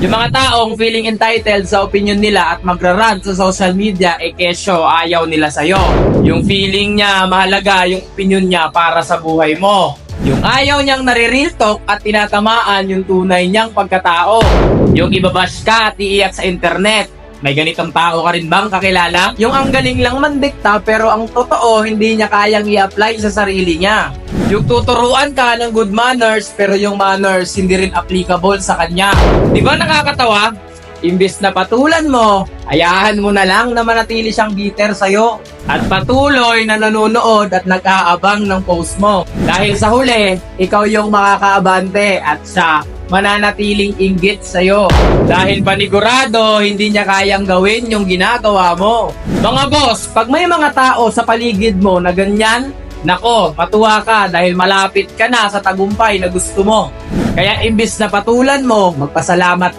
Yung mga taong feeling entitled sa opinion nila at magrarant sa social media, kesyo ayaw nila sa'yo. Yung feeling niya mahalaga yung opinion niya para sa buhay mo. Yung ayaw niyang nare-real talk at tinatamaan yung tunay niyang pagkatao. Yung ibabash ka at iiyak sa internet. May ganitong tao ka rin bang kakilala? Yung ang galing lang mandikta pero ang totoo hindi niya kayang i-apply sa sarili niya. Yung tuturuan ka ng good manners pero yung manners hindi rin applicable sa kanya. Di ba nakakatawa? Imbis na patulan mo, ayahan mo na lang na manatili siyang bitter sa'yo. At patuloy na nanonood at nag-aabang ng post mo. Dahil sa huli, ikaw yung makakaabante at siya mananatiling inggit sa'yo. Dahil panigurado, hindi niya kayang gawin yung ginagawa mo. Mga boss, pag may mga tao sa paligid mo na ganyan, nako, matuwa ka dahil malapit ka na sa tagumpay na gusto mo. Kaya imbis na patulan mo, magpasalamat